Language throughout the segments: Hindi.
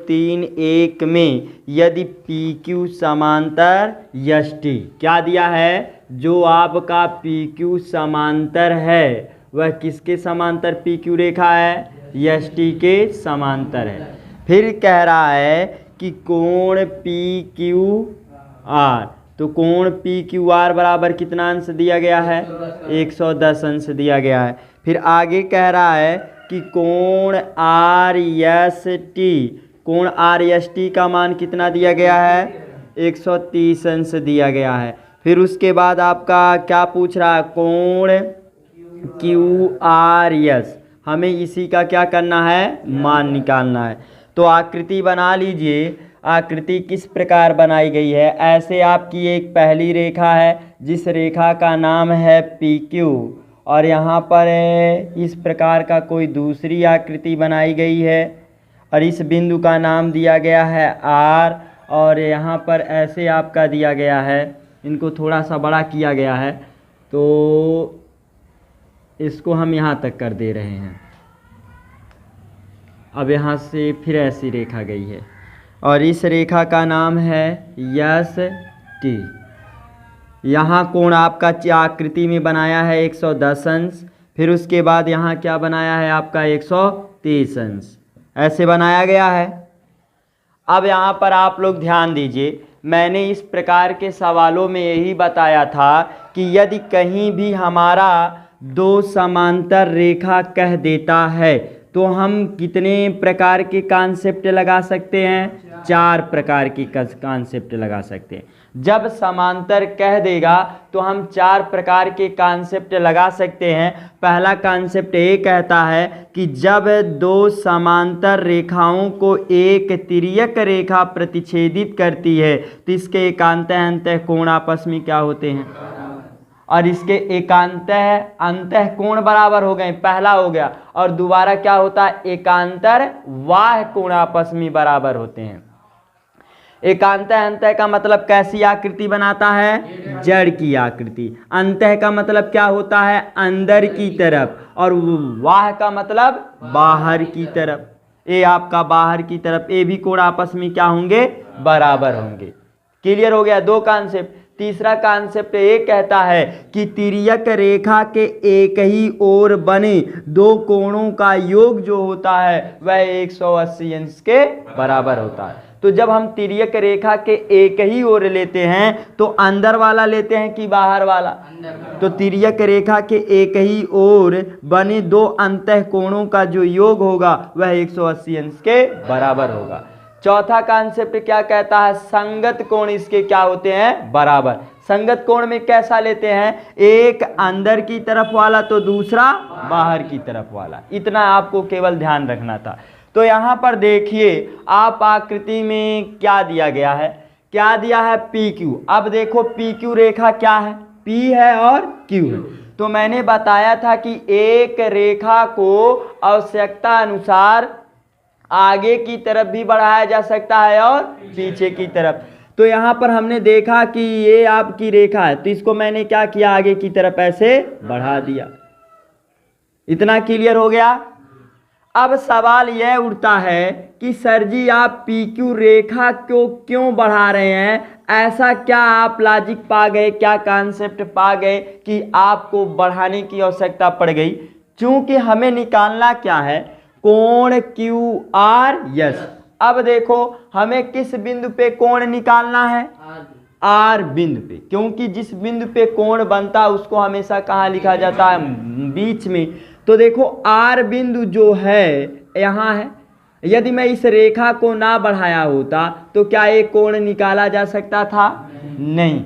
3.1 में यदि पी क्यू समांतर एस टी, क्या दिया है, जो आपका पी क्यू समांतर है वह किसके समांतर पी क्यू रेखा है, एस टी के समांतर है। फिर कह रहा है कि कोण पी क्यू आर, तो कोण पी क्यू आर बराबर कितना अंश दिया गया है, 110 अंश दिया गया है। फिर आगे कह रहा है कि कोण आर एस टी, कोण आर एस टी का मान कितना दिया गया है, 130 अंश दिया गया है। फिर उसके बाद आपका क्या पूछ रहा है, कोण क्यू आर एस, हमें इसी का क्या करना है, मान निकालना है। तो आकृति बना लीजिए। आकृति किस प्रकार बनाई गई है, ऐसे आपकी एक पहली रेखा है जिस रेखा का नाम है पी क्यू, और यहाँ पर इस प्रकार का कोई दूसरी आकृति बनाई गई है और इस बिंदु का नाम दिया गया है आर, और यहाँ पर ऐसे आपका दिया गया है, इनको थोड़ा सा बड़ा किया गया है, तो इसको हम यहाँ तक कर दे रहे हैं। अब यहाँ से फिर ऐसी रेखा गई है और इस रेखा का नाम है एस टी। यहाँ कोण आपका आकृति में बनाया है 110 अंश, फिर उसके बाद यहाँ क्या बनाया है आपका 130 अंश, ऐसे बनाया गया है। अब यहाँ पर आप लोग ध्यान दीजिए, मैंने इस प्रकार के सवालों में यही बताया था कि यदि कहीं भी हमारा दो समांतर रेखा कह देता है तो हम कितने प्रकार के कॉन्सेप्ट लगा सकते हैं, 4 प्रकार की कॉन्सेप्ट लगा सकते हैं। जब समांतर कह देगा तो हम 4 प्रकार के कॉन्सेप्ट लगा सकते हैं। पहला कॉन्सेप्ट ये कहता है कि जब दो समांतर रेखाओं को एक तिर्यक रेखा प्रतिच्छेदित करती है तो इसके एकांतः अंतः कोण आपस में क्या होते हैं, और इसके एकांतः अंतः कोण बराबर हो गए, पहला हो गया, और दोबारा क्या होता है, एकांतर बाह्य कोण आपस में बराबर होते हैं। एकांतः अंतः का मतलब कैसी आकृति बनाता है, जड़ की आकृति। अंतः का मतलब क्या होता है, अंदर की तरफ, और बाह्य का मतलब बाहर की तरफ। ये आपका बाहर की तरफ, ये भी कोण आपस में क्या होंगे, बराबर होंगे। क्लियर हो गया, 2 कॉन्सेप्ट। तीसरा कॉन्सेप्ट ये कहता है कि तिर्यक रेखा के एक ही ओर बने दो कोणों का योग जो होता है वह 180 अंश के बराबर होता है। तो जब हम तिर्यक रेखा के एक ही ओर लेते हैं तो अंदर वाला लेते हैं कि बाहर वाला, तो तिर्यक रेखा के एक ही ओर बने दो अंतः कोणों का जो योग होगा वह 180 अंश के बराबर होगा। चौथा कॉन्सेप्ट क्या कहता है, संगत कोण इसके क्या होते हैं, बराबर। संगत कोण में कैसा लेते हैं, एक अंदर की तरफ वाला तो दूसरा बाहर की तरफ वाला। इतना आपको केवल ध्यान रखना था। तो यहाँ पर देखिए आप आकृति में क्या दिया गया है, क्या दिया है, पी क्यू। अब देखो पी क्यू रेखा क्या है, पी है और क्यू है। तो मैंने बताया था कि एक रेखा को आवश्यकता अनुसार आगे की तरफ भी बढ़ाया जा सकता है और पीछे की तरफ। तो यहाँ पर हमने देखा कि ये आपकी रेखा है, तो इसको मैंने क्या किया, आगे की तरफ ऐसे बढ़ा दिया। इतना क्लियर हो गया। अब सवाल यह उठता है कि सर जी आप पी क्यू रेखा को क्यों बढ़ा रहे हैं, ऐसा क्या आप लॉजिक पा गए, क्या कॉन्सेप्ट पा गए कि आपको बढ़ाने की आवश्यकता पड़ गई। चूंकि हमें निकालना क्या है, कोण क्यू आर एस। अब देखो हमें किस बिंदु पे कोण निकालना है, आर बिंदु पे, क्योंकि जिस बिंदु पे कोण बनता है उसको हमेशा कहाँ लिखा जाता है, बीच में। तो देखो आर बिंदु जो है यहाँ है, यदि मैं इस रेखा को ना बढ़ाया होता तो क्या एक कोण निकाला जा सकता था, नहीं।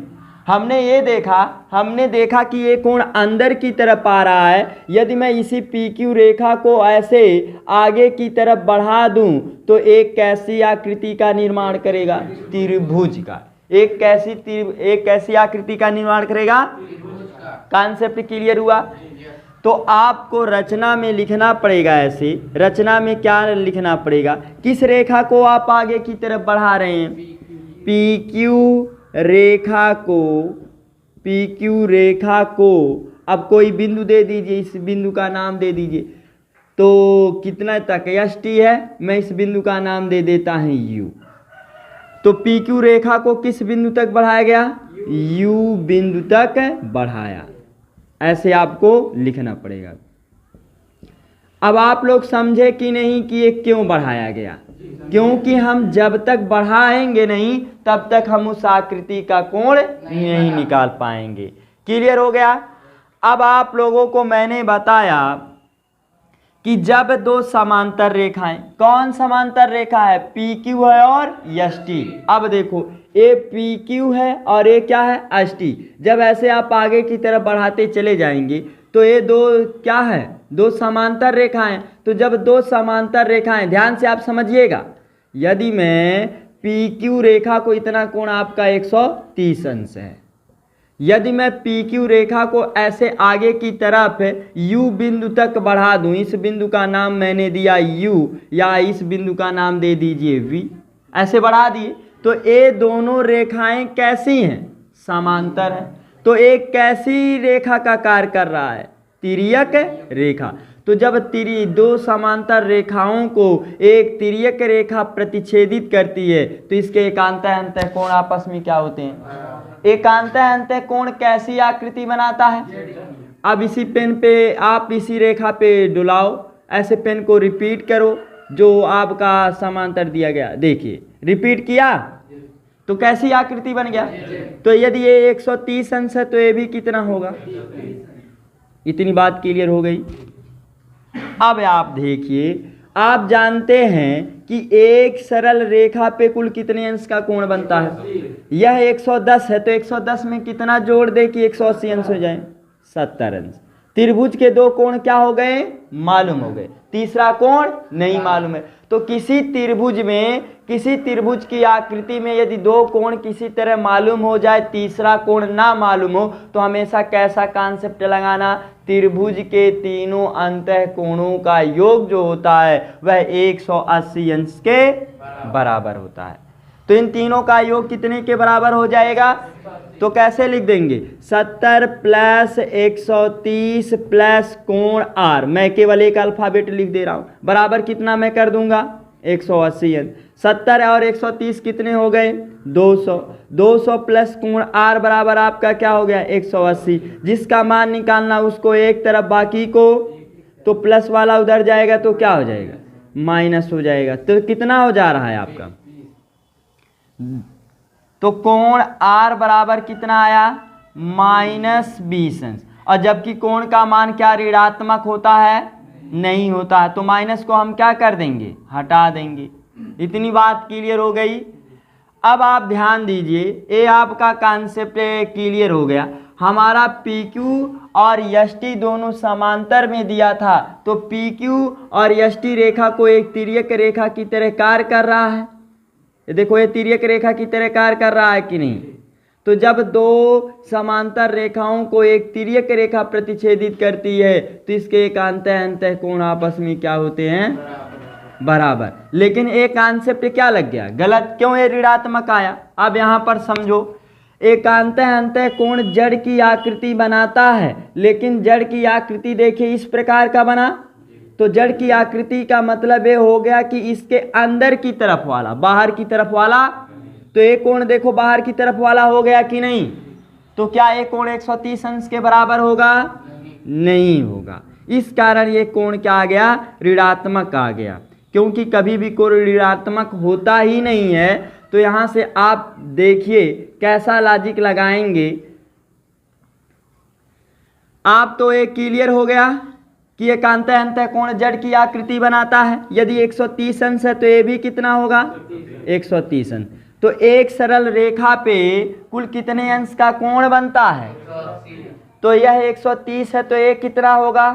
हमने देखा कि ये कोण अंदर की तरफ आ रहा है। यदि मैं इसी पी क्यू रेखा को ऐसे आगे की तरफ बढ़ा दूं तो एक कैसी आकृति का निर्माण करेगा, त्रिभुज का। एक कैसी आकृति का निर्माण करेगा, कॉन्सेप्ट क्लियर हुआ। तो आपको रचना में लिखना पड़ेगा, ऐसे रचना में क्या लिखना पड़ेगा, किस रेखा को आप आगे की तरफ बढ़ा रहे हैं, पी क्यू रेखा को अब कोई बिंदु दे दीजिए, इस बिंदु का नाम दे दीजिए। तो कितना तक एस टी है, मैं इस बिंदु का नाम दे देता हूँ यू। तो पी क्यू रेखा को किस बिंदु तक बढ़ाया गया, यू बिंदु तक बढ़ाया। ऐसे आपको लिखना पड़ेगा। अब आप लोग समझे कि नहीं कि ये क्यों बढ़ाया गया, क्योंकि हम जब तक बढ़ाएंगे नहीं तब तक हम उस आकृति का कोण नहीं निकाल पाएंगे। क्लियर हो गया। अब आप लोगों को मैंने बताया कि जब दो समांतर रेखाएं, कौन समांतर रेखा है, पी क्यू है और एस टी। अब देखो ए पी क्यू है और ये क्या है, एस टी। जब ऐसे आप आगे की तरफ बढ़ाते चले जाएंगे तो ये दो क्या है, दो समांतर रेखाएं। तो जब दो समांतर रेखाएं, ध्यान से आप समझिएगा, यदि मैं पी क्यू रेखा को, इतना कोण आपका 130 अंश है, यदि मैं पी क्यू रेखा को ऐसे आगे की तरफ यू बिंदु तक बढ़ा दूं, इस बिंदु का नाम मैंने दिया यू, या इस बिंदु का नाम दे दीजिए वी, ऐसे बढ़ा दिए, तो ये दोनों रेखाएं कैसी हैं, समांतर है। तो एक कैसी रेखा का कार्य कर रहा है, तिर्यक रेखा। तो जब दो समांतर रेखाओं को एक तिर्यक रेखा प्रतिच्छेदित करती है तो इसके एकांतर अंतः कोण आपस में क्या होते हैं, एकांतर अंतः कोण कैसी आकृति बनाता है। अब इसी पेन पे आप इसी रेखा पे डुलाओ, ऐसे पेन को रिपीट करो जो आपका समांतर दिया गया। देखिए रिपीट किया तो कैसी आकृति बन गया। तो यदि ये 130 अंश है तो ये भी कितना होगा, इतनी बात क्लियर हो गई। अब आप देखिए, आप जानते हैं कि एक सरल रेखा पे कुल कितने अंश का कोण बनता है, यह 110 है तो 110 में कितना जोड़ दे कि 180 अंश हो जाए, 70 अंश। त्रिभुज के दो कोण क्या हो गए, मालूम हो गए, तीसरा कोण नहीं मालूम है। तो किसी त्रिभुज में, किसी त्रिभुज की आकृति में यदि दो कोण किसी तरह मालूम हो जाए, तीसरा कोण ना मालूम हो, तो हमेशा कैसा कॉन्सेप्ट लगाना, त्रिभुज के तीनों अंतः कोणों का योग जो होता है वह 180 अंश के बराबर होता है। तो इन तीनों का योग कितने के बराबर हो जाएगा, तो कैसे लिख देंगे, 70 प्लस 130 प्लस कोण आर, मैं केवल एक अल्फाबेट लिख दे रहा हूं, बराबर कितना मैं कर दूंगा 180 अंश। 70 और 130 कितने हो गए, 200, 200 प्लस कोण आर बराबर आपका क्या हो गया 180। जिसका मान निकालना उसको एक तरफ, बाकी को तो प्लस वाला उधर जाएगा तो क्या हो जाएगा, माइनस हो जाएगा। तो कितना हो जा रहा है आपका, तो कोण आर बराबर कितना आया, -20 अंश। और जबकि कोण का मान क्या ऋणात्मक होता है, नहीं होता है, तो माइनस को हम क्या कर देंगे, हटा देंगे। इतनी बात क्लियर हो गई। अब आप ध्यान दीजिए, ये आपका कॉन्सेप्ट क्लियर हो गया। हमारा पी क्यू और एस टी दोनों समांतर में दिया था, तो पी क्यू और एस टी रेखा को एक तिर्यक रेखा की तरह कार्य कर रहा है। देखो ये तिर्यक रेखा की तरह कार्य कर रहा है कि नहीं। तो जब दो समांतर रेखाओं को एक तिर्यक रेखा प्रतिच्छेदित करती है तो इसके एकांतर अंतः कोण आपस में क्या होते हैं, बराबर। लेकिन एक कॉन्सेप्ट क्या लग गया, गलत, क्यों ये ऋणात्मक आया। अब यहाँ पर समझो, एकांतर अंतः कोण जड़ की आकृति बनाता है, लेकिन जड़ की आकृति देखिए इस प्रकार का बना, तो जड़ की आकृति का मतलब ये हो गया कि इसके अंदर की तरफ वाला, बाहर की तरफ वाला, तो एक कोण देखो बाहर की तरफ वाला हो गया कि नहीं। तो क्या एक कोण 130 अंश के बराबर होगा, नहीं होगा। इस कारण ये कोण क्या आ गया, ऋणात्मक आ गया, क्योंकि कभी भी कोण ऋणात्मक होता ही नहीं है। तो यहां से आप देखिए कैसा लॉजिक लगाएंगे आप। तो ये क्लियर हो गया कि एकांतर अंतः कोण जड़ की आकृति बनाता है। यदि 130 अंश है तो ये भी कितना होगा, 130 अंश। तो एक सरल रेखा पे कुल कितने अंश का कोण बनता है, तो यह 130 है तो ये कितना होगा,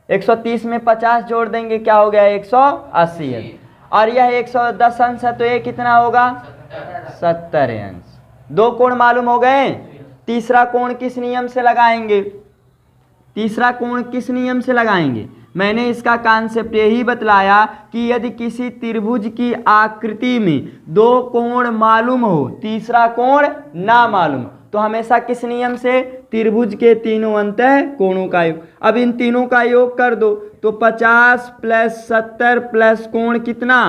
130 में 50 जोड़ देंगे क्या हो गया 180 अंश। और यह 110 अंश है तो ये कितना होगा 70 अंश। दो कोण मालूम हो गए। तीसरा कोण किस नियम से लगाएंगे, तीसरा कोण किस नियम से लगाएंगे, मैंने इसका कॉन्सेप्ट यही बतलाया कि यदि किसी त्रिभुज की आकृति में दो कोण मालूम हो, तीसरा कोण ना मालूम, तो हमेशा किस नियम से, त्रिभुज के तीनों अंतः कोणों का योग। अब इन तीनों का योग कर दो तो 50 प्लस 70 प्लस कोण कितना,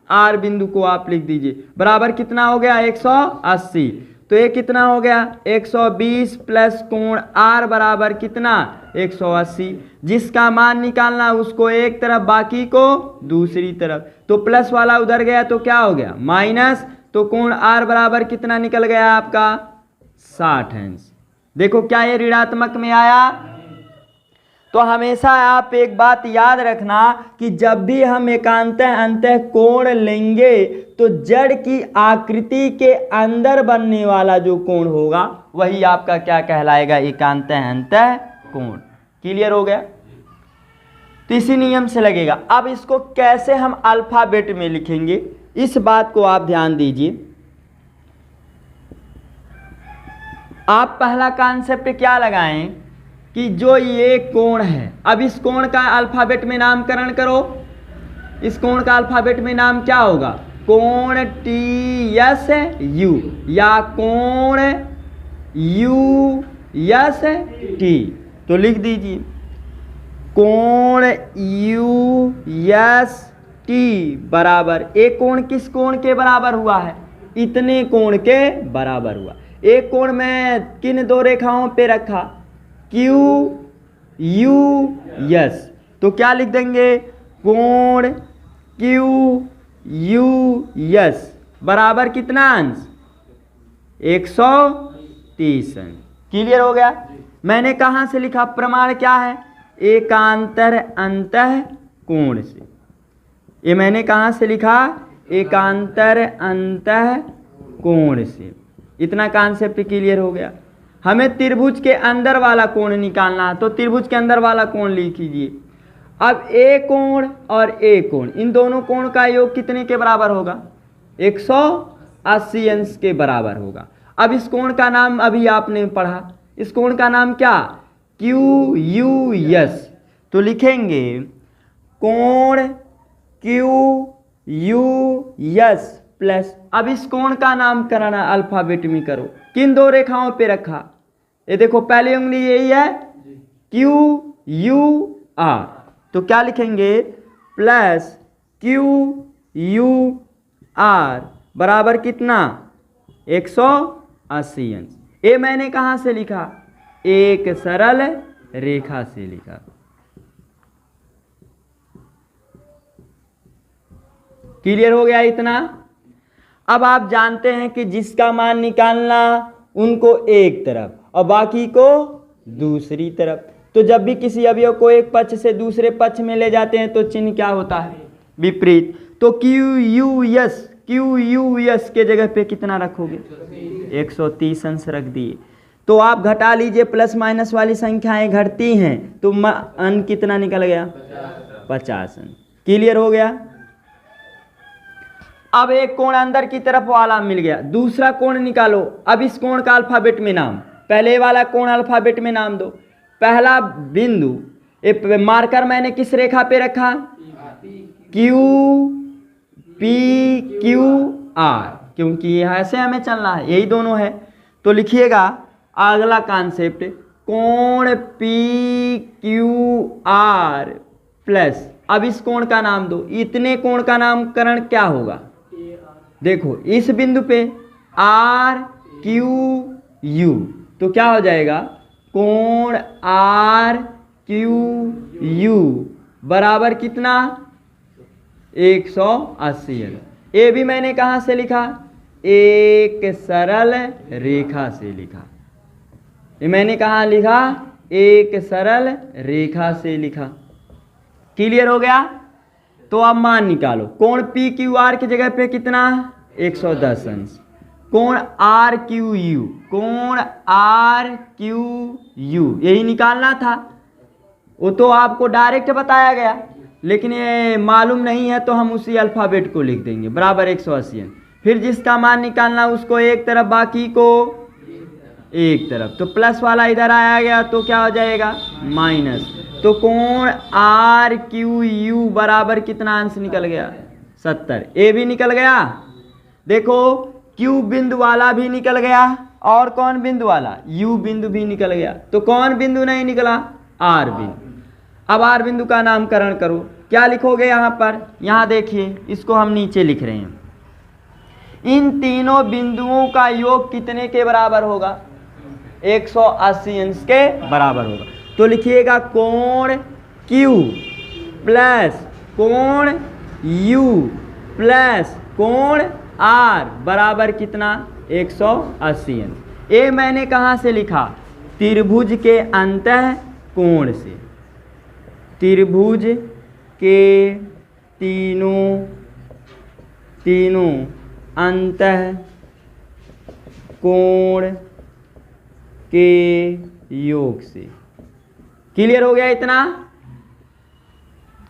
आर बिंदु को आप लिख दीजिए, बराबर कितना हो गया 180। तो ये कितना हो गया 120 प्लस कोण आर बराबर कितना 180। जिसका मान निकालना उसको एक तरफ बाकी को दूसरी तरफ, तो प्लस वाला उधर गया तो क्या हो गया माइनस, तो कोण आर बराबर कितना निकल गया आपका 60 अंश। देखो क्या ये ऋणात्मक में आया। तो हमेशा आप एक बात याद रखना कि जब भी हम एकांतः अंतः कोण लेंगे तो जड़ की आकृति के अंदर बनने वाला जो कोण होगा वही आपका क्या कहलाएगा, एकांतः अंतः कोण। क्लियर हो गया। तो इसी नियम से लगेगा। अब इसको कैसे हम अल्फाबेट में लिखेंगे इस बात को आप ध्यान दीजिए। आप पहला कॉन्सेप्ट क्या लगाएं कि जो ये कोण है, अब इस कोण का अल्फाबेट में नामकरण करो। इस कोण का अल्फाबेट में नाम क्या होगा, कोण टी एस यू या कोण यू एस टी। तो लिख दीजिए कोण यू एस टी बराबर, एक कोण किस कोण के बराबर हुआ है, इतने कोण के बराबर हुआ। एक कोण में किन दो रेखाओं पे रखा, क्यू यू एस, तो क्या लिख देंगे कोण क्यू यू एस बराबर कितना अंश 130 अंश। क्लियर हो गया। मैंने कहां से लिखा, प्रमाण क्या है, एकांतर अंतः कोण से। ये मैंने कहां से लिखा, एकांतर अंतः कोण से। इतना कॉन्सेप्ट क्लियर हो गया। हमें त्रिभुज के अंदर वाला कोण निकालना है, तो त्रिभुज के अंदर वाला कोण लिख लीजिए। अब ए कोण और ए कोण, इन दोनों कोण का योग कितने के बराबर होगा, 180 अंश के बराबर होगा। अब इस कोण का नाम अभी आपने पढ़ा, इस कोण का नाम क्या, क्यू यू एस। तो लिखेंगे कोण क्यू यू एस प्लस, अब इस कोण का नामकरण अल्फाबेट में करो। किन दो रेखाओं पे रखा, ये देखो पहली उंगली यही है क्यू यू आर, तो क्या लिखेंगे प्लस क्यू यू आर बराबर कितना 180 अंश। ये मैंने कहां से लिखा, एक सरल रेखा से लिखा। क्लियर हो गया इतना। अब आप जानते हैं कि जिसका मान निकालना उनको एक तरफ और बाकी को दूसरी तरफ। तो जब भी किसी अवयव को एक पक्ष से दूसरे पक्ष में ले जाते हैं तो चिन्ह क्या होता है, विपरीत। तो क्यू यू एस के जगह पे कितना रखोगे, 130 अंश रख दिए। तो आप घटा लीजिए, प्लस माइनस वाली संख्याएं घटती हैं तो अंक कितना निकल गया 50 अंश। क्लियर हो गया। अब एक कोण अंदर की तरफ वाला मिल गया, दूसरा कोण निकालो। अब इस कोण का अल्फाबेट में नाम, पहले वाला कोण अल्फाबेट में नाम दो। पहला बिंदु मार्कर मैंने किस रेखा पे रखा, क्यू पी क्यू आर, क्योंकि ऐसे हमें चलना है, यही दोनों है। तो लिखिएगा अगला कॉन्सेप्ट, कोण पी क्यू आर प्लस, अब इस कोण का नाम दो। इतने कोण का नामकरण क्या होगा, देखो इस बिंदु पे आर क्यू यू, तो क्या हो जाएगा कोण आर क्यू यू बराबर कितना 180 अंश। ये भी मैंने कहां से लिखा, एक सरल रेखा से लिखा। ये मैंने कहां लिखा, एक सरल रेखा से लिखा। क्लियर हो गया। तो अब मान निकालो, कोण पी क्यू आर की जगह पे कितना 110 अंश, कोण आर क्यू यू, कोण आर क्यू यू यही निकालना था। वो तो आपको डायरेक्ट बताया गया, लेकिन ये मालूम नहीं है तो हम उसी अल्फाबेट को लिख देंगे, बराबर 180 अंश। फिर जिसका मान निकालना उसको एक तरफ बाकी को एक तरफ, तो प्लस वाला इधर आया गया तो क्या हो जाएगा माइनस। तो कोण आर क्यू यू बराबर कितना अंश निकल गया 70। ए भी निकल गया, देखो क्यू बिंदु वाला भी निकल गया, और कौन बिंदु वाला, यू बिंदु भी निकल गया। तो कौन बिंदु नहीं निकला, आर बिंदु। अब आर बिंदु का नामकरण करो, क्या लिखोगे यहाँ पर? यहाँ देखिए, इसको हम नीचे लिख रहे हैं। इन तीनों बिंदुओं का योग कितने के बराबर होगा? 180 अंश के बराबर होगा। तो लिखिएगा कोण Q प्लस कोण U प्लस कोण R बराबर कितना? 180 अंश। ये मैंने कहाँ से लिखा? त्रिभुज के अंतः कोण से। त्रिभुज के तीनों अंतः कोण के योग से। क्लियर हो गया इतना?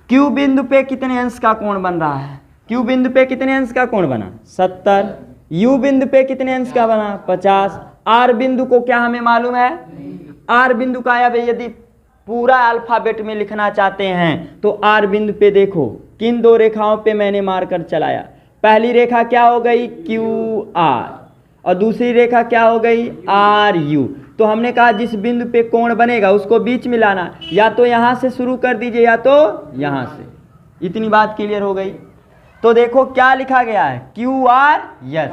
Q बिंदु पे कितने अंश का कोण बन रहा है? Q बिंदु पे कितने अंश का कोण बना? 70। U बिंदु पे कितने अंश का बना? 50। R बिंदु को क्या हमें मालूम है? R बिंदु का अब यदि पूरा अल्फाबेट में लिखना चाहते हैं तो R बिंदु पे देखो किन दो रेखाओं पे मैंने मार्कर चलाया। पहली रेखा क्या हो गई? QR और दूसरी रेखा क्या हो गई? RU। तो हमने कहा जिस बिंदु पे कोण बनेगा उसको बीच में लाना, या तो यहाँ से शुरू कर दीजिए या तो यहाँ से। इतनी बात क्लियर हो गई? तो देखो क्या लिखा गया है? QR यस,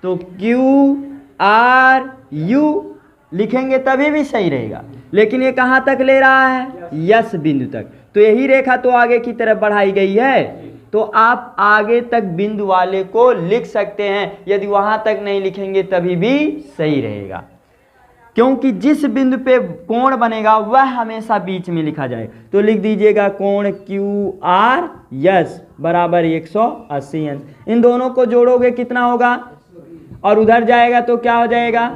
तो QRU लिखेंगे तभी भी सही रहेगा, लेकिन ये कहाँ तक ले रहा है? यस बिंदु तक। तो यही रेखा तो आगे की तरफ बढ़ाई गई है, तो आप आगे तक बिंदु वाले को लिख सकते हैं। यदि वहां तक नहीं लिखेंगे तभी भी सही रहेगा, क्योंकि जिस बिंदु पे कोण बनेगा वह हमेशा बीच में लिखा जाए। तो लिख दीजिएगा कोण QR यस बराबर 180 अंश। इन दोनों को जोड़ोगे कितना होगा? और उधर जाएगा तो क्या हो जाएगा?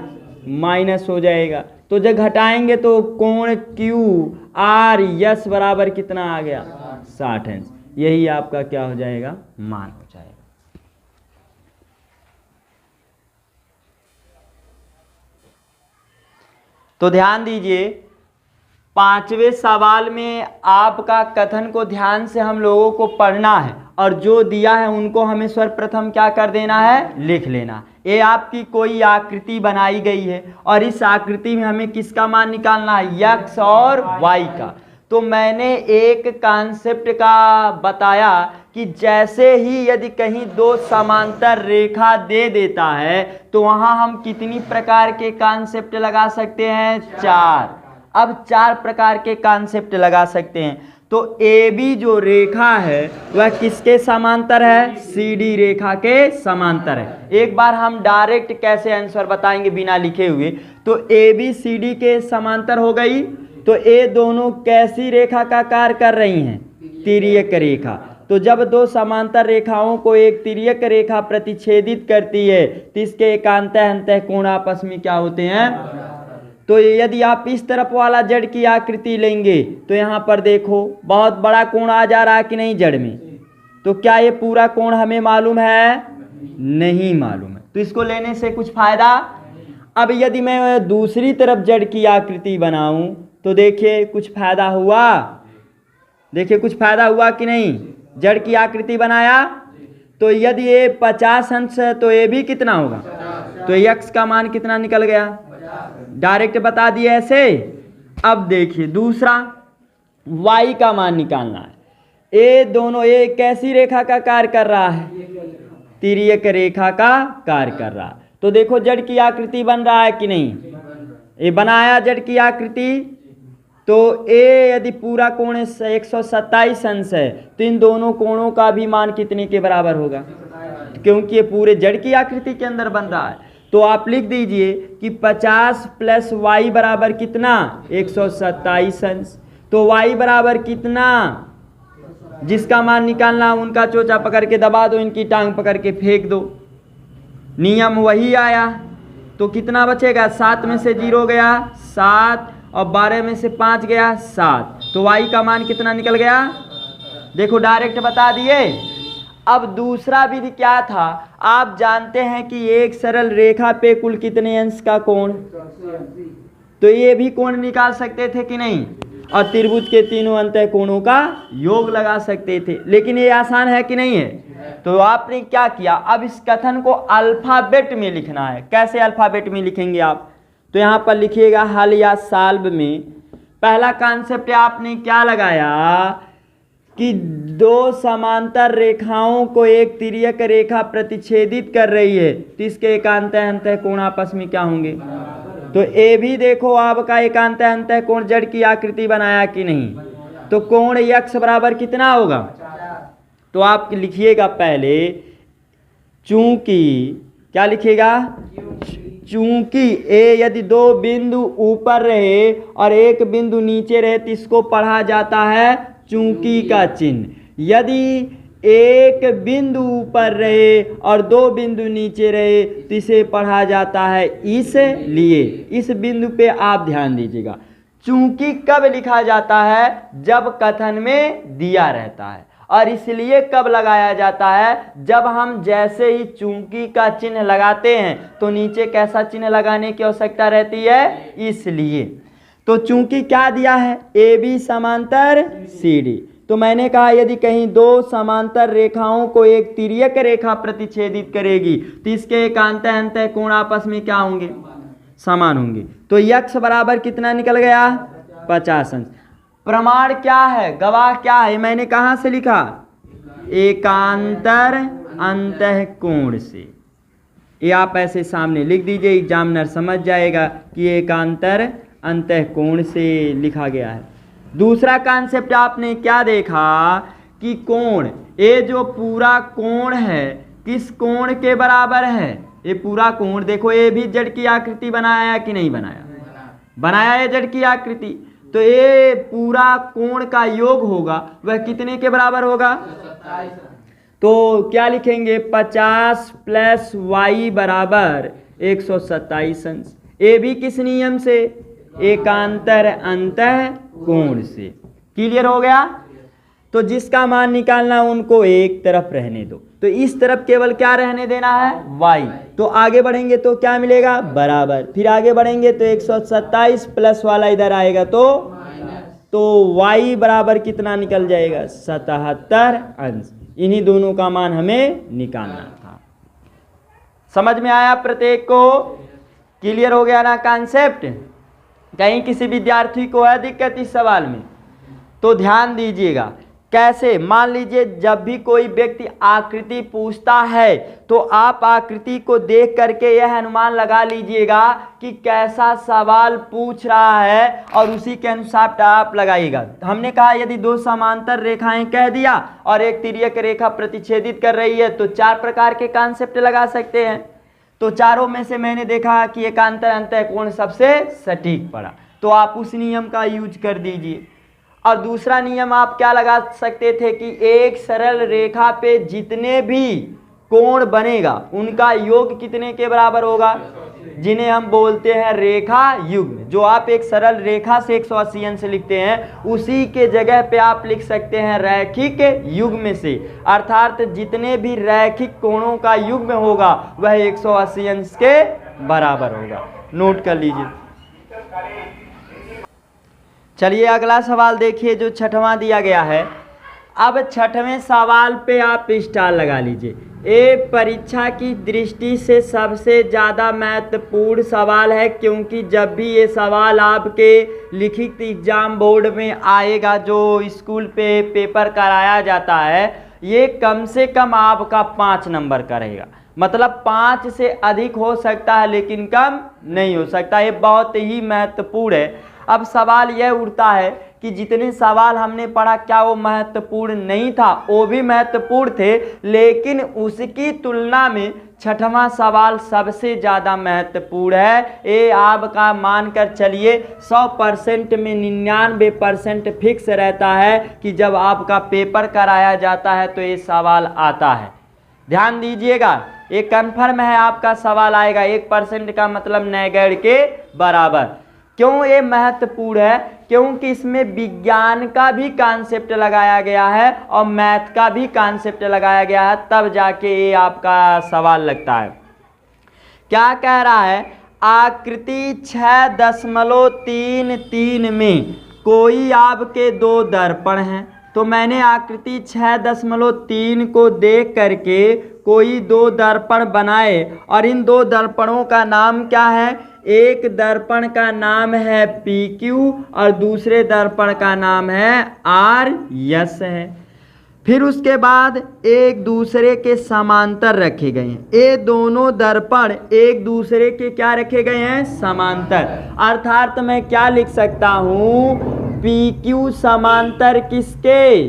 माइनस हो जाएगा। तो जब घटाएंगे तो कोण QR यस बराबर कितना आ गया? 60 अंश। यही आपका क्या हो जाएगा? मान हो जाएगा। तो ध्यान दीजिए, पांचवें सवाल में आपका कथन को ध्यान से हम लोगों को पढ़ना है और जो दिया है उनको हमें सर्वप्रथम क्या कर देना है? लिख लेना। ये आपकी कोई आकृति बनाई गई है और इस आकृति में हमें किसका मान निकालना है? x और y का। तो मैंने एक कॉन्सेप्ट का बताया कि जैसे ही यदि कहीं दो समांतर रेखा दे देता है तो वहां हम कितनी प्रकार के कॉन्सेप्ट लगा सकते हैं? 4। अब 4 प्रकार के कॉन्सेप्ट लगा सकते हैं। तो AB जो रेखा है वह किसके समांतर है? CD रेखा के समांतर है। एक बार हम डायरेक्ट कैसे आंसर बताएंगे बिना लिखे हुए। तो AB CD के समांतर हो गई, तो ये दोनों कैसी रेखा का कार्य कर रही हैं? तिर्यक रेखा। तो जब दो समांतर रेखाओं को एक तिर्यक रेखा प्रतिच्छेदित करती है तो इसके एकांतः अंतः कोण आपस में क्या होते हैं? तो यदि आप इस तरफ वाला जड़ की आकृति लेंगे तो यहाँ पर देखो बहुत बड़ा कोण आ जा रहा है कि नहीं जड़ में? तो क्या ये पूरा कोण हमें मालूम है? नहीं मालूम है। तो इसको लेने से कुछ फायदा? अब यदि मैं दूसरी तरफ जड़ की आकृति बनाऊं तो देखिए कुछ फायदा हुआ? देखिए कुछ फायदा हुआ कि नहीं? जड़ की आकृति बनाया तो यदि ये 50 अंश है तो ये भी कितना होगा? तो x का मान कितना निकल गया? डायरेक्ट बता दिए ऐसे। अब देखिए दूसरा y का मान निकालना है। ये दोनों ये कैसी रेखा का कार्य कर रहा है? तिर्यक रेखा का कार्य कर रहा है। तो देखो जड़ की आकृति बन रहा है कि नहीं? ये बनाया जड़ की आकृति। तो ये यदि पूरा कोण 127 अंश है तो इन दोनों कोणों का भी मान कितने के बराबर होगा? क्योंकि ये पूरे जड़ की आकृति के अंदर बन रहा है। तो आप लिख दीजिए कि 50 प्लस y बराबर कितना? 127 अंश। तो y बराबर कितना? जिसका मान निकालना उनका चोचा पकड़ के दबा दो, इनकी टांग पकड़ के फेंक दो। नियम वही आया। तो कितना बचेगा? 7 में से 0 गया 7 और 12 में से 5 गया 7। तो y का मान कितना निकल गया? देखो डायरेक्ट बता दिए। अब दूसरा विधि क्या था? आप जानते हैं कि एक सरल रेखा पे कुल कितने अंश का कोण? तो ये भी कोण निकाल सकते थे कि नहीं? और त्रिभुज के तीनों अंतः कोणों का योग लगा सकते थे। लेकिन ये आसान है कि नहीं है? तो आपने क्या किया? अब इस कथन को अल्फाबेट में लिखना है। कैसे अल्फाबेट में लिखेंगे आप? तो यहाँ पर लिखिएगा हल या साल्व में पहला कॉन्सेप्ट आपने क्या लगाया कि दो समांतर रेखाओं को एक तिर्यक रेखा प्रतिच्छेदित कर रही है, तो इसके एकांतर अंतः कोण आपस में क्या होंगे? तो ए भी देखो आपका एकांतर अंतः कोण जड़ की आकृति बनाया कि नहीं? तो कोण यक्स बराबर कितना होगा? तो आप लिखिएगा पहले, चूंकि क्या लिखिएगा? चूंकि ए यदि दो बिंदु ऊपर रहे और एक बिंदु नीचे रहे तो इसको पढ़ा जाता है चूंकि का चिन्ह। यदि एक बिंदु ऊपर रहे और दो बिंदु नीचे रहे तो इसे पढ़ा जाता है इसलिए। इस बिंदु पे आप ध्यान दीजिएगा। चूंकि कब लिखा जाता है? जब कथन में दिया रहता है। और इसलिए कब लगाया जाता है? जब हम जैसे ही चूंकि का चिन्ह लगाते हैं तो नीचे कैसा चिन्ह लगाने की आवश्यकता रहती है? इसलिए। तो चूंकि क्या दिया है? ए बी समांतर सी डी। तो मैंने कहा यदि कहीं दो समांतर रेखाओं को एक तिर्यक रेखा प्रतिच्छेदित करेगी तो इसके एकांतर अंतः कोण आपस में क्या होंगे? समान होंगे। तो यक्स बराबर कितना निकल गया? 50 अंश। प्रमाण क्या है? गवाह क्या है? मैंने कहाँ से लिखा? एकांतर अंतः कोण से। ये आप ऐसे सामने लिख दीजिए, एग्जामिनर समझ जाएगा कि एकांतर अंतः कोण से लिखा गया है। दूसरा कॉन्सेप्ट आपने क्या देखा कि कोण, ये जो पूरा कोण है किस कोण के बराबर है? ये पूरा कोण देखो, ये भी जड़ की आकृति बनाया कि नहीं बनाया? बनाया है जड़ की आकृति। तो ये पूरा कोण का योग होगा वह कितने के बराबर होगा? तो क्या लिखेंगे? 50 प्लस वाई बराबर 127 अंश। ये भी किस नियम से? एकांतर अंतः कोण से। क्लियर हो गया? तो जिसका मान निकालना उनको एक तरफ रहने दो। तो इस तरफ केवल क्या रहने देना है? y। तो आगे बढ़ेंगे तो क्या मिलेगा? बराबर। फिर आगे बढ़ेंगे तो 127 प्लस वाला इधर आएगा तो y बराबर कितना निकल जाएगा? 77 अंश। इन्हीं दोनों का मान हमें निकालना था। समझ में आया प्रत्येक को? क्लियर हो गया ना कॉन्सेप्ट? कहीं किसी विद्यार्थी को है दिक्कत इस सवाल में तो ध्यान दीजिएगा। कैसे? मान लीजिए जब भी कोई व्यक्ति आकृति पूछता है तो आप आकृति को देख करके यह अनुमान लगा लीजिएगा कि कैसा सवाल पूछ रहा है और उसी के अनुसार आप लगाइएगा। हमने कहा यदि दो समांतर रेखाएं कह दिया और एक तिर्यक रेखा प्रतिच्छेदित कर रही है तो 4 प्रकार के कॉन्सेप्ट लगा सकते हैं। तो चारों में से मैंने देखा कि एकांतर अंतः कोण सबसे सटीक पड़ा, तो आप उस नियम का यूज कर दीजिए। और दूसरा नियम आप क्या लगा सकते थे कि एक सरल रेखा पे जितने भी कोण बनेगा उनका योग कितने के बराबर होगा? जिन्हें हम बोलते हैं रेखा युग्म। जो आप एक सरल रेखा से 180 अंश लिखते हैं उसी के जगह पे आप लिख सकते हैं रैखिक युग्म से। अर्थात जितने भी रैखिक कोणों का युग्म होगा वह 180 अंश के बराबर होगा। नोट कर लीजिए। चलिए अगला सवाल देखिए जो छठवां दिया गया है। अब छठवें सवाल पे आप स्टार लगा लीजिए। ये परीक्षा की दृष्टि से सबसे ज़्यादा महत्वपूर्ण सवाल है, क्योंकि जब भी ये सवाल आपके लिखित एग्जाम बोर्ड में आएगा जो स्कूल पे पेपर कराया जाता है, ये कम से कम आपका 5 नंबर का रहेगा। मतलब 5 से अधिक हो सकता है लेकिन कम नहीं हो सकता। ये बहुत ही महत्वपूर्ण है। अब सवाल यह उठता है कि जितने सवाल हमने पढ़ा क्या वो महत्वपूर्ण नहीं था? वो भी महत्वपूर्ण थे, लेकिन उसकी तुलना में छठवां सवाल सबसे ज़्यादा महत्वपूर्ण है। ये आपका मानकर चलिए 100% में 99% फिक्स रहता है कि जब आपका पेपर कराया जाता है तो ये सवाल आता है। ध्यान दीजिएगा, ये कन्फर्म है आपका सवाल आएगा। 1% का मतलब नैगेड़ के बराबर। क्यों ये महत्वपूर्ण है? क्योंकि इसमें विज्ञान का भी कॉन्सेप्ट लगाया गया है और मैथ का भी कॉन्सेप्ट लगाया गया है, तब जाके ये आपका सवाल लगता है। क्या कह रहा है? आकृति 6.33 में कोई आपके 2 दर्पण हैं। तो मैंने आकृति 6.3 को देख करके कोई 2 दर्पण बनाए और इन 2 दर्पणों का नाम क्या है? एक दर्पण का नाम है PQ और दूसरे दर्पण का नाम है RS है। फिर उसके बाद एक दूसरे के समांतर रखे गए हैं। ये दोनों दर्पण एक दूसरे के क्या रखे गए हैं? समांतर। अर्थात मैं क्या लिख सकता हूँ? PQ समांतर किसके?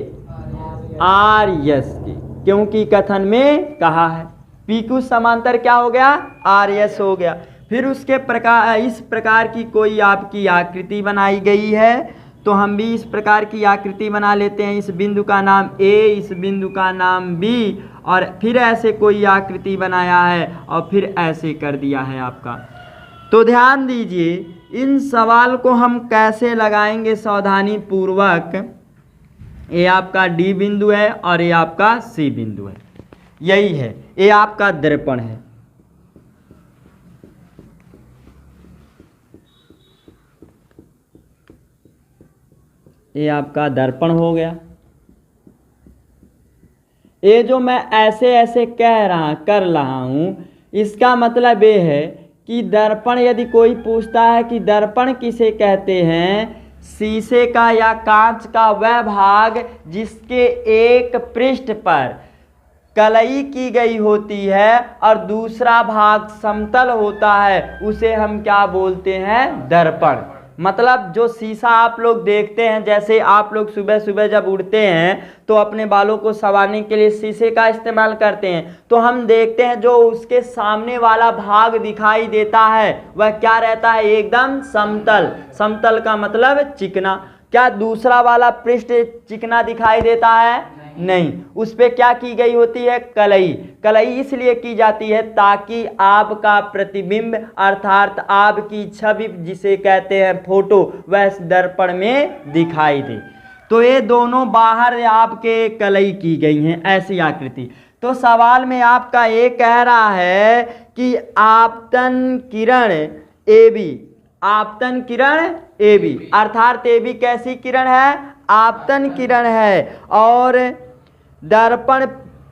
RS के, क्योंकि कथन में कहा है। PQ समांतर क्या हो गया? RS हो गया। फिर उसके प्रकार इस प्रकार की कोई आपकी आकृति बनाई गई है, तो हम भी इस प्रकार की आकृति बना लेते हैं। इस बिंदु का नाम A, इस बिंदु का नाम B, और फिर ऐसे कोई आकृति बनाया है और फिर ऐसे कर दिया है आपका। तो ध्यान दीजिए, इन सवाल को हम कैसे लगाएंगे सावधानी पूर्वक। ये आपका D बिंदु है और ये आपका C बिंदु है, यही है, ये आपका दर्पण है। ये आपका दर्पण हो गया। ये जो मैं ऐसे ऐसे कर रहा हूँ, इसका मतलब ये है कि दर्पण, यदि कोई पूछता है कि दर्पण किसे कहते हैं, शीशे का या कांच का वह भाग जिसके एक पृष्ठ पर कलई की गई होती है और दूसरा भाग समतल होता है, उसे हम क्या बोलते हैं? दर्पण। मतलब जो शीशा आप लोग देखते हैं, जैसे आप लोग सुबह सुबह जब उठते हैं तो अपने बालों को संवारने के लिए शीशे का इस्तेमाल करते हैं, तो हम देखते हैं जो उसके सामने वाला भाग दिखाई देता है वह क्या रहता है? एकदम समतल। समतल का मतलब चिकना। क्या दूसरा वाला पृष्ठ चिकना दिखाई देता है? नहीं। उस पे क्या की गई होती है? कलई। कलई इसलिए की जाती है ताकि आपका प्रतिबिंब अर्थात आपकी छवि, जिसे कहते हैं फोटो, वह दर्पण में दिखाई दे। तो ये दोनों बाहर आपके कलई की गई हैं, ऐसी आकृति। तो सवाल में आपका ये कह रहा है कि आपतन किरण AB, आपतन किरण AB, अर्थात AB कैसी किरण है? आपतन किरण है, और दर्पण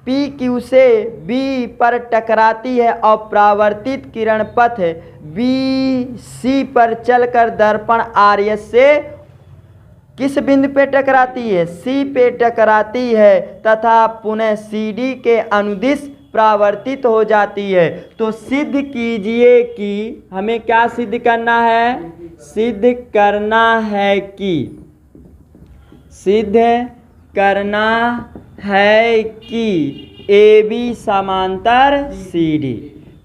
PQ से B पर टकराती है और परावर्तित किरण पथ BC पर चलकर दर्पण RS से किस बिंदु पे टकराती है? C पे टकराती है तथा पुनः CD के अनुदिश परावर्तित हो जाती है। तो सिद्ध कीजिए कि हमें क्या सिद्ध करना है? सिद्ध करना है कि, सिद्ध करना है कि AB समांतर CD।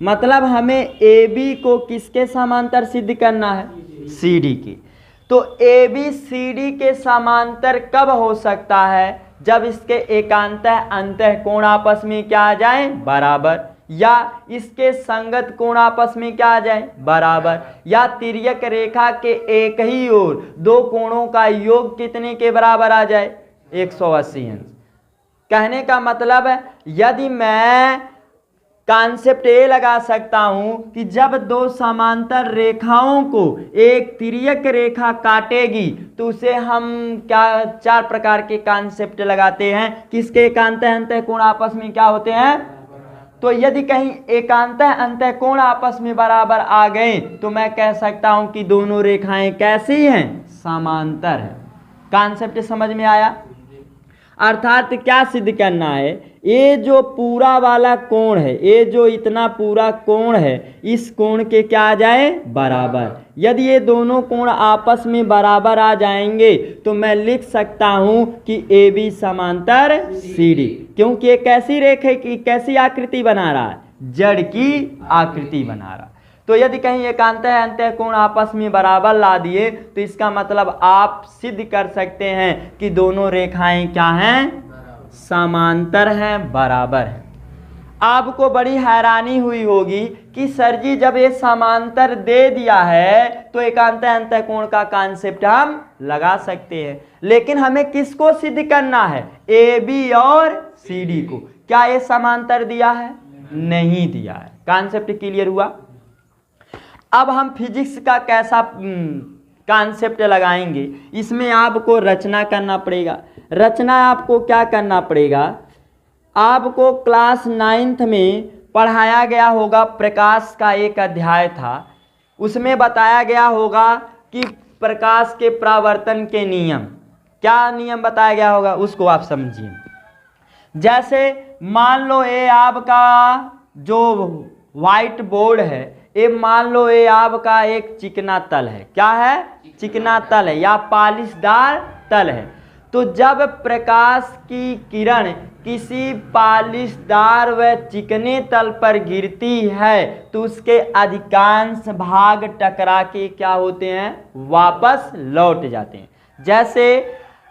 मतलब हमें AB को किसके समांतर सिद्ध करना है? CD की। तो AB CD के समांतर कब हो सकता है? जब इसके एकांतः अंतः कोण आपस में क्या आ जाए? बराबर, या इसके संगत कोण आपस में क्या आ जाए? बराबर, या तिर्यक रेखा के एक ही ओर दो कोणों का योग कितने के बराबर आ जाए? 180 अंश। कहने का मतलब है, यदि मैं कॉन्सेप्ट ये लगा सकता हूं कि जब दो समांतर रेखाओं को एक तिर्यक रेखा काटेगी तो उसे हम क्या चार प्रकार के कॉन्सेप्ट लगाते हैं, किसके एकांतः अंतः कोण आपस में क्या होते हैं? तो यदि कहीं एकांतः अंतः कोण आपस में बराबर आ गए तो मैं कह सकता हूं कि दोनों रेखाएं कैसी हैं? समांतर है। कॉन्सेप्ट समझ में आया? अर्थात क्या सिद्ध करना है? ये जो पूरा वाला कोण है, ये जो इतना पूरा कोण है, इस कोण के क्या आ जाए? बराबर। यदि ये दोनों कोण आपस में बराबर आ जाएंगे तो मैं लिख सकता हूं कि AB समांतर CD, क्योंकि ये कैसी रेखा की कैसी आकृति बना रहा है? जड़ की आकृति बना रहा। तो यदि कहीं एकांतः अंतः कोण आपस में बराबर ला दिए तो इसका मतलब आप सिद्ध कर सकते हैं कि दोनों रेखाएं क्या हैं? समांतर हैं, बराबर हैं। आपको बड़ी हैरानी हुई होगी कि सर जी जब ये समांतर दे दिया है तो एकांतः अंतः कोण का कॉन्सेप्ट हम लगा सकते हैं, लेकिन हमें किसको सिद्ध करना है? AB और CD को। क्या ये समांतर दिया है? नहीं दिया है। कॉन्सेप्ट क्लियर हुआ? अब हम फिजिक्स का कैसा कॉन्सेप्ट लगाएंगे? इसमें आपको रचना करना पड़ेगा। रचना आपको क्या करना पड़ेगा? आपको क्लास 9th में पढ़ाया गया होगा, प्रकाश का एक अध्याय था, उसमें बताया गया होगा कि प्रकाश के परावर्तन के नियम, क्या नियम बताया गया होगा उसको आप समझिए। जैसे मान लो ये आपका जो व्हाइट बोर्ड है, ये मान लो ये आपका एक चिकना तल है, क्या है, चिकना तल है या पॉलिशदार तल है। तो जब प्रकाश की किरण किसी पॉलिशदार व चिकने तल पर गिरती है तो उसके अधिकांश भाग टकरा के क्या होते हैं, वापस लौट जाते हैं। जैसे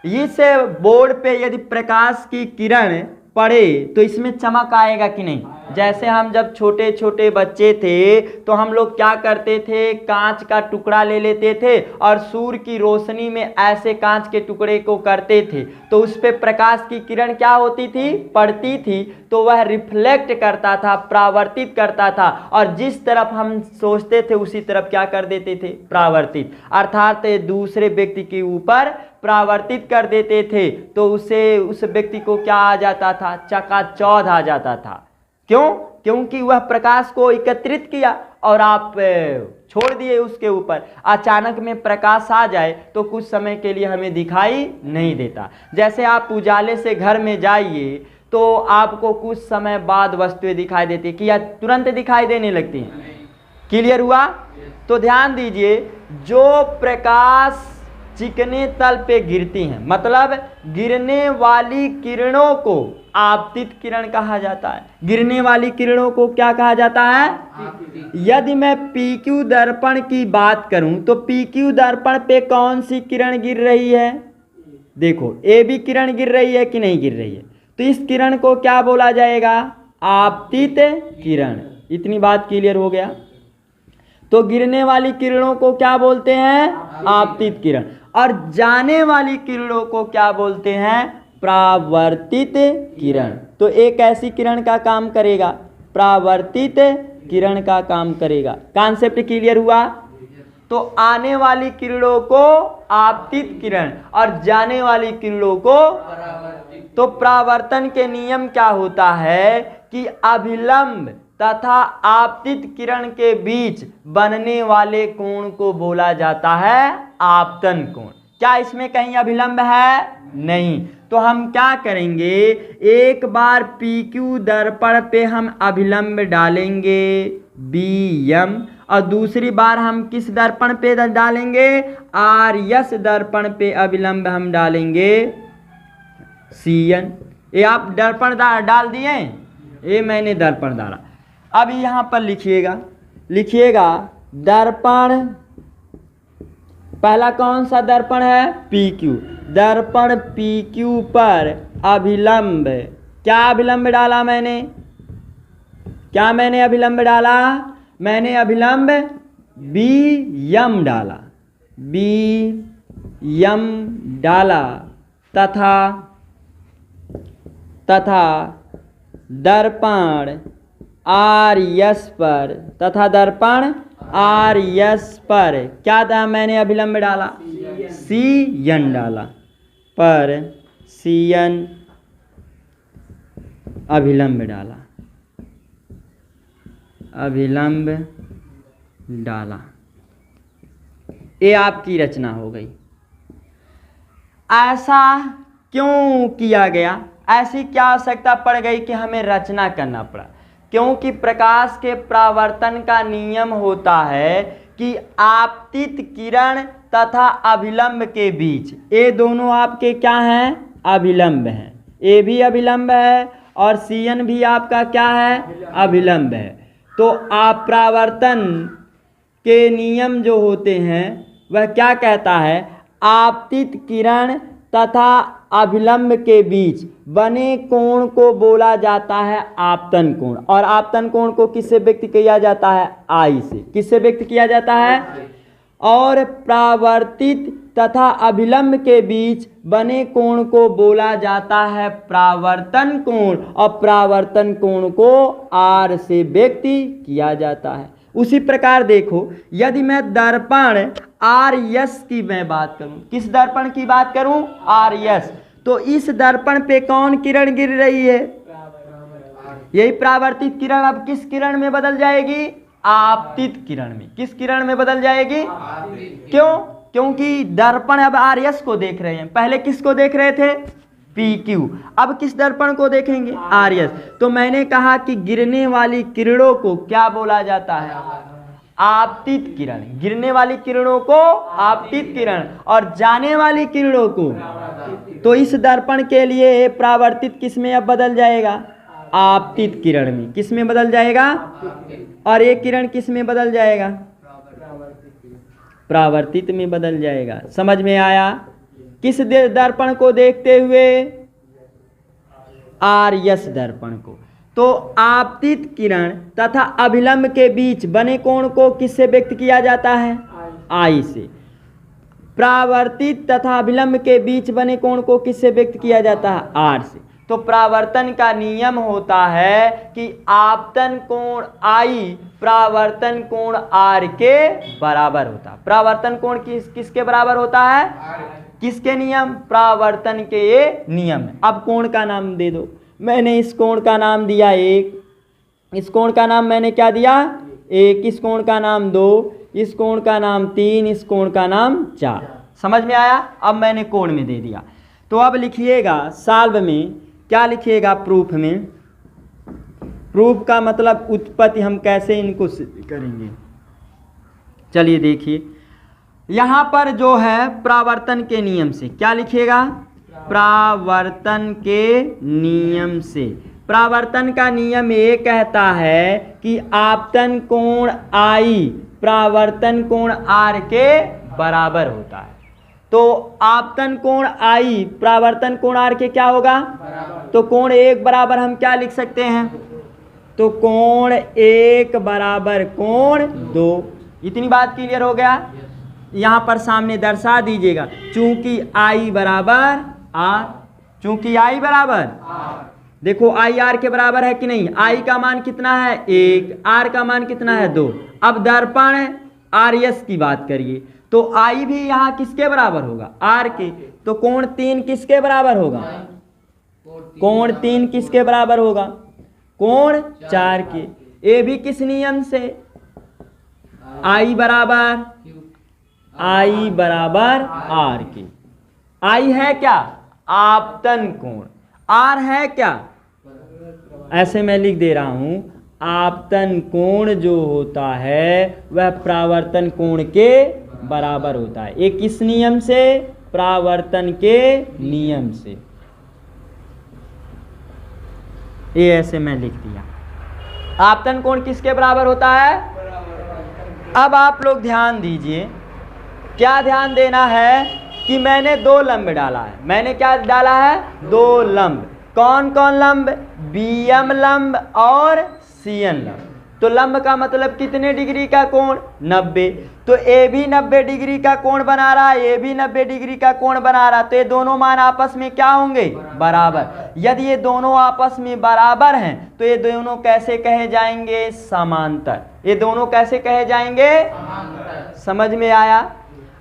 इस बोर्ड पे यदि प्रकाश की किरण पड़े तो इसमें चमक आएगा कि नहीं। जैसे हम जब छोटे छोटे बच्चे थे तो हम लोग क्या करते थे, कांच का टुकड़ा ले लेते थे और सूर्य की रोशनी में ऐसे कांच के टुकड़े को करते थे, तो उस पे प्रकाश की किरण क्या होती थी, पड़ती थी, तो वह रिफ्लेक्ट करता था, परावर्तित करता था, और जिस तरफ हम सोचते थे उसी तरफ क्या कर देते थे, परावर्तित, अर्थात दूसरे व्यक्ति के ऊपर परावर्तित कर देते थे। तो उसे उस व्यक्ति को क्या आ जाता था, चकाचौंध आ जाता था। क्यों? क्योंकि वह प्रकाश को एकत्रित किया और आप छोड़ दिए उसके ऊपर। अचानक में प्रकाश आ जाए तो कुछ समय के लिए हमें दिखाई नहीं देता। जैसे आप उजाले से घर में जाइए तो आपको कुछ समय बाद वस्तुएं दिखाई देती है कि या तुरंत दिखाई देने लगती हैं। क्लियर हुआ? तो ध्यान दीजिए, जो प्रकाश चिकने तल पे गिरती हैं, मतलब गिरने वाली किरणों को आपतित किरण कहा जाता है। गिरने वाली किरणों को क्या कहा जाता है? यदि मैं PQ दर्पण की बात करूं तो PQ दर्पण पे कौन सी किरण गिर रही है? देखो, AB किरण गिर रही है कि नहीं गिर रही है? तो इस किरण को क्या बोला जाएगा? आपतित किरण। इतनी बात क्लियर हो गया? तो गिरने वाली किरणों को क्या बोलते हैं? आपतित किरण। और जाने वाली किरणों को क्या बोलते हैं? परावर्तित किरण। तो एक ऐसी किरण का काम करेगा, परावर्तित किरण का काम करेगा। कॉन्सेप्ट क्लियर हुआ? तो आने वाली किरणों को आपतित किरण और जाने वाली किरणों को तो परावर्तन के नियम क्या होता है कि अभिलंब तथा आपतित किरण के बीच बनने वाले कोण को बोला जाता है आपतन कोण। क्या इसमें कहीं अभिलंब है? नहीं। तो हम क्या करेंगे, एक बार PQ दर्पण पे हम अभिलंब डालेंगे BM, और दूसरी बार हम किस दर्पण पे डालेंगे? RS दर्पण पे अभिलंब हम डालेंगे CN। ये आप दर्पण डाल दिए, ये मैंने दर्पण डाला। अब यहाँ पर लिखिएगा दर्पण, पहला कौन सा दर्पण है? PQ। दर्पण PQ पर अभिलंब, क्या अभिलंब डाला मैंने? क्या मैंने अभिलंब डाला? मैंने अभिलंब BM डाला, BM डाला तथा दर्पण RS पर, तथा दर्पण RS पर क्या था? मैंने अभिलंब डाला CN डाला, पर CN अभिलंब डाला, अभिलंब डाला। ये आपकी रचना हो गई। ऐसा क्यों किया गया? ऐसी क्या आवश्यकता पड़ गई कि हमें रचना करना पड़ा? क्योंकि प्रकाश के परावर्तन का नियम होता है कि आपतित किरण तथा अभिलंब के बीच, ये दोनों आपके क्या हैं? अभिलंब हैं। ए भी अभिलंब है और CN भी आपका क्या है? अभिलंब है। तो आप परावर्तन के नियम जो होते हैं वह क्या कहता है? आपतित किरण तथा अभिलंब के बीच बने कोण को बोला जाता है आपतन कोण। और आपतन कोण को किससे व्यक्त किया जाता है? I से। किससे व्यक्त किया जाता है? और परावर्तित तथा अभिलंब के बीच बने कोण को बोला जाता है परावर्तन कोण, और परावर्तन कोण को R से व्यक्त किया जाता है। उसी प्रकार देखो, यदि मैं दर्पण RS की मैं बात करूं, किस दर्पण की बात करूं? RS। तो इस दर्पण पे कौन किरण गिर रही है? यही परावर्तित किरण अब किस किरण में बदल जाएगी? आपतित किरण में। किस किरण में बदल जाएगी? क्यों? क्योंकि दर्पण अब आरएस को देख रहे हैं, पहले किसको देख रहे थे? PQ। अब किस दर्पण को देखेंगे? आरएस। तो मैंने कहा कि गिरने वाली किरणों को क्या बोला जाता है? आपतित किरण। गिरने वाली किरणों को आपतित किरण और जाने वाली किरणों को, तो इस दर्पण के लिए परावर्तित किस में अब बदल जाएगा? आपतित किरण में। किस में बदल जाएगा? और ये किरण किस में बदल जाएगा? परावर्तित में बदल जाएगा। समझ में आया? किस दर्पण को देखते हुए? आरएस दर्पण को। तो आपतित किरण तथा अभिलंब के बीच बने कोण को किससे व्यक्त किया जाता है? आई से। परावर्तित तथा अभिलंब के बीच बने कोण को किससे व्यक्त किया जाता है? आर से। तो परावर्तन का नियम होता है कि आपतन कोण आई परावर्तन कोण आर के बराबर होता है। परावर्तन कोण किसके बराबर होता है? किसके नियम? परावर्तन के ये नियम। अब कोण का नाम दे दो। मैंने इस कोण का नाम दिया 1, इस कोण का नाम मैंने क्या दिया? 1, इस कोण का नाम 2, इस कोण का नाम 3, इस कोण का नाम 4। समझ में आया? अब मैंने कोण में दे दिया। तो अब लिखिएगा सॉल्व में, क्या लिखिएगा? प्रूफ में। प्रूफ का मतलब उत्पत्ति, हम कैसे इनको सिद्ध करेंगे। चलिए देखिए, यहां पर जो है परावर्तन के नियम से, क्या लिखिएगा? परावर्तन के नियम से। परावर्तन का नियम ये कहता है कि आपतन कोण आई परावर्तन कोण आर के बराबर होता है। तो आपतन कोण आई परावर्तन कोण आर के क्या होगा? तो कोण 1 बराबर हम क्या लिख सकते हैं? तो कोण 1 बराबर कोण 2। इतनी बात क्लियर हो गया? यहां पर सामने दर्शा दीजिएगा, चूंकि आई बराबर आर, चूंकि आई बराबर देखो आई आर के बराबर है कि नहीं? आई का मान कितना है? 1, आर का मान कितना है? 2। अब दर्पण आरएस की बात करिए, तो आई भी यहाँ किसके बराबर होगा? आर के। तो कोण 3 किसके बराबर होगा? कोण 3 किसके बराबर होगा? कोण 4 के। ये भी किस नियम से? आई बराबर आर के। आई है क्या? आपतन कोण। आर है क्या? ऐसे मैं लिख दे रहा हूं, आपतन कोण जो होता है वह परावर्तन कोण के बराबर होता है। ये किस नियम से? परावर्तन के नियम से। ये ऐसे मैं लिख दिया। आपतन कोण किसके बराबर होता है? अब आप लोग ध्यान दीजिए, क्या ध्यान देना है कि मैंने 2 लंब डाला है। मैंने क्या डाला है? 2 लंब। कौन कौन लंब? बीएम लंब और सीएन लंब। तो लंब का मतलब कितने डिग्री का कोण? 90। तो ए भी 90 डिग्री का कोण बना रहा है, ये भी 90 डिग्री का कोण बना रहा है। तो ये दोनों मान आपस में क्या होंगे? बराबर। यदि ये दोनों आपस में बराबर हैं तो ये दोनों कैसे कहे जाएंगे? समांतर। ये दोनों कैसे कहे जाएंगे? समझ में आया?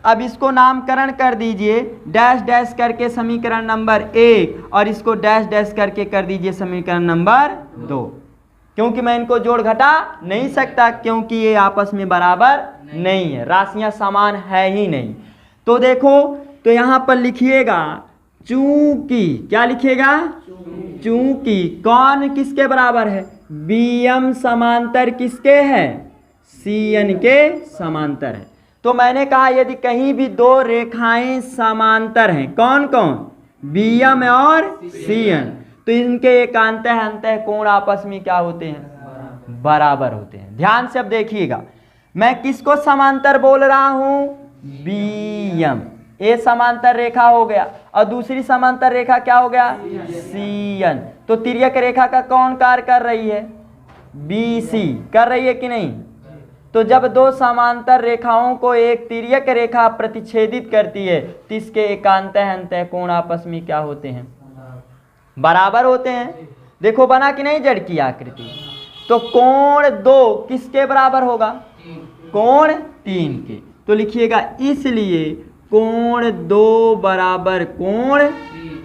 अब इसको नामकरण कर दीजिए डैश डैश करके समीकरण नंबर 1, और इसको डैश डैश करके कर दीजिए समीकरण नंबर 2, क्योंकि मैं इनको जोड़ घटा नहीं सकता, क्योंकि ये आपस में बराबर नहीं है, राशियां समान है ही नहीं। तो देखो, तो यहां पर लिखिएगा चूंकि, क्या लिखिएगा? चूंकि कौन किसके बराबर है? बीएम समांतर किसके है? सीएन के समांतर है। तो मैंने कहा यदि कहीं भी 2 रेखाएं समांतर हैं, कौन कौन? बीएम और सीएन, तो इनके एकांत अंतः कोण आपस में क्या होते हैं? बराबर होते हैं। ध्यान से अब देखिएगा, मैं किसको समांतर बोल रहा हूं? बीएम। ए समांतर रेखा हो गया, और दूसरी समांतर रेखा क्या हो गया? सीएन। तो तिर्यक रेखा का कौन कार्य कर रही है? बीसी कर रही है कि नहीं? तो जब 2 समांतर रेखाओं को एक तिर्यक रेखा प्रतिच्छेदित करती है तो इसके एकांत अंतः कोण आपस में क्या होते हैं? बराबर होते हैं। देखो बना कि नहीं जड़ की आकृति। तो कोण 2 किसके बराबर होगा? कोण 3 के। तो लिखिएगा इसलिए कोण 2 बराबर कोण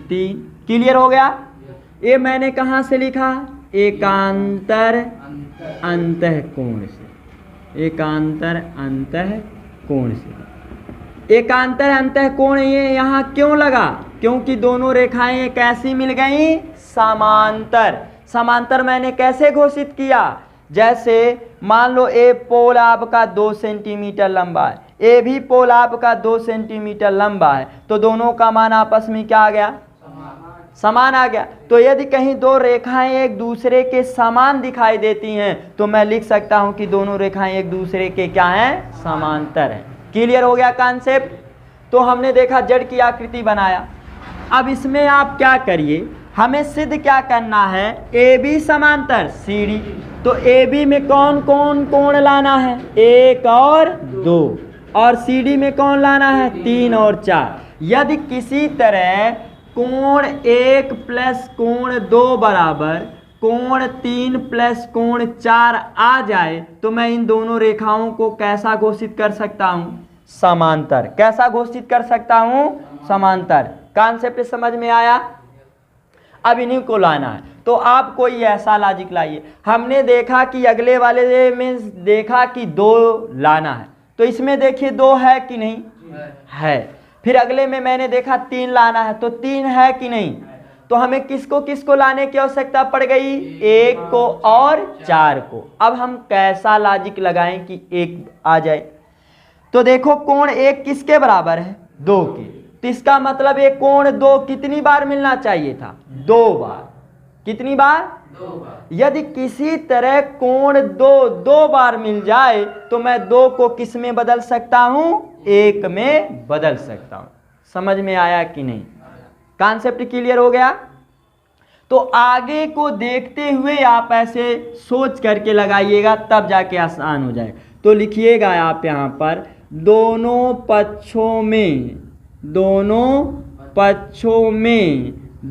3। क्लियर हो गया? ये मैंने कहां से लिखा? एकांतर अंतः कोण से। एकांतर अंतः कोण से। एकांतर अंतः कोण ये यहाँ क्यों लगा? क्योंकि दोनों रेखाएं कैसी मिल गई? समांतर। समांतर मैंने कैसे घोषित किया? जैसे मान लो ए पोल आपका 2 सेंटीमीटर लंबा है, ए भी पोल आपका 2 सेंटीमीटर लंबा है, तो दोनों का मान आपस में क्या आ गया? समान आ गया। तो यदि कहीं दो रेखाएं एक दूसरे के समान दिखाई देती हैं तो मैं लिख सकता हूं कि दोनों रेखाएं एक दूसरे के क्या हैं? समांतर हैं। क्लियर हो गया कॉन्सेप्ट? तो हमने देखा जड़ की आकृति बनाया। अब इसमें आप क्या करिए, हमें सिद्ध क्या करना है? ए बी समांतर सी डी। तो ए बी में कौन कौन कोण लाना है? 1 और 2। और सी डी में कौन लाना है? 3 और 4। यदि किसी तरह कोण 1 प्लस कोण 2 बराबर कोण 3 प्लस कोण 4 आ जाए तो मैं इन दोनों रेखाओं को कैसा घोषित कर सकता हूं? समांतर। कैसा घोषित कर सकता हूं? समांतर। कॉन्सेप्ट समझ में आया? अब इन्हीं को लाना है। तो आप कोई ऐसा लॉजिक लाइए। हमने देखा कि अगले वाले में देखा कि 2 लाना है, तो इसमें देखिए 2 है कि नहीं? है। फिर अगले में मैंने देखा 3 लाना है, तो 3 है कि नहीं? तो हमें किसको किसको लाने की आवश्यकता पड़ गई? 1 को और 4 को। अब हम कैसा लॉजिक लगाएं कि 1 आ जाए? तो देखो कोण 1 किसके बराबर है? 2 के। तो इसका मतलब ये कोण 2 कितनी बार मिलना चाहिए था? 2 बार। कितनी बार? 2 बार। यदि किसी तरह कोण 2 बार मिल जाए तो मैं 2 को किस में बदल सकता हूं? 1 में बदल सकता हूं। समझ में आया कि नहीं? कॉन्सेप्ट क्लियर हो गया? तो आगे को देखते हुए आप ऐसे सोच करके लगाइएगा, तब जाके आसान हो जाए। तो लिखिएगा आप यहां पर दोनों पक्षों में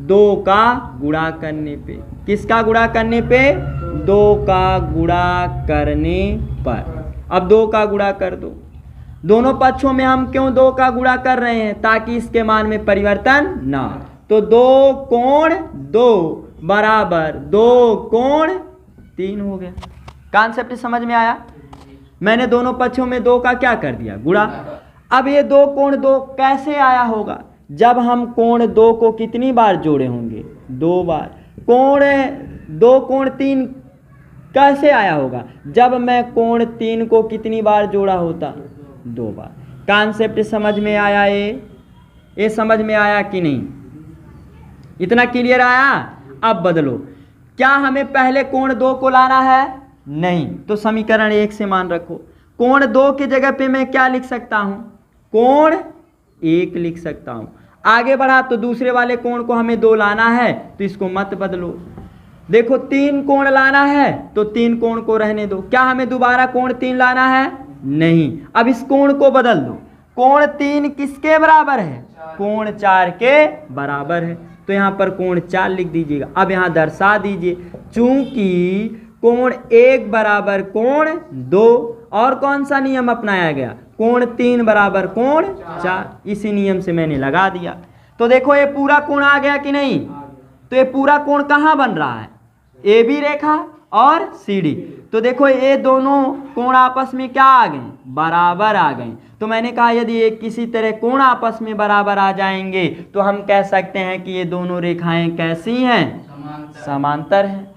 2 का गुणा करने पे। किसका गुणा करने पे? 2 का गुणा करने पर। अब 2 का गुणा कर दो। दोनों पक्षों में हम क्यों 2 का गुणा कर रहे हैं? ताकि इसके मान में परिवर्तन ना। तो 2 कोण 2 बराबर 2 कोण 3 हो गया। कॉन्सेप्ट समझ में आया? मैंने दोनों पक्षों में 2 का क्या कर दिया? गुणा। अब ये 2 कोण 2 कैसे आया होगा? जब हम कोण 2 को कितनी बार जोड़े होंगे? 2 बार। कोण 2 कोण 3 कैसे आया होगा? जब मैं कोण 3 को कितनी बार जोड़ा होता? 2 बार। कॉन्सेप्ट समझ में आया? ये समझ में आया कि नहीं? इतना क्लियर आया? अब बदलो। क्या हमें पहले कोण 2 को लाना है? नहीं। तो समीकरण 1 से मान रखो। कोण 2 की जगह पे मैं क्या लिख सकता हूं? कोण 1 लिख सकता हूं। आगे बढ़ा तो दूसरे वाले कोण को हमें 2 लाना है, तो इसको मत बदलो। देखो 3 कोण लाना है तो 3 कोण को रहने दो। क्या हमें दोबारा कोण 3 लाना है? नहीं। अब इस कोण को बदल दो। कोण 3 किसके बराबर है? कोण 4 के बराबर है। तो यहां पर कोण 4 लिख दीजिएगा। अब यहां दर्शा दीजिए, चूंकि कोण 1 बराबर कोण 2, और कौन सा नियम अपनाया गया? कोण 3 बराबर कोण 4। इसी नियम से मैंने लगा दिया। तो देखो ये पूरा कोण आ गया कि नहीं? तो ये पूरा कोण कहां बन रहा है? ए बी रेखा और सी डी। तो देखो ये दोनों कोण आपस में क्या आ गए? बराबर आ गए। तो मैंने कहा यदि ये किसी तरह कोण आपस में बराबर आ जाएंगे तो हम कह सकते हैं कि ये दोनों रेखाएं कैसी हैं? समांतर हैं।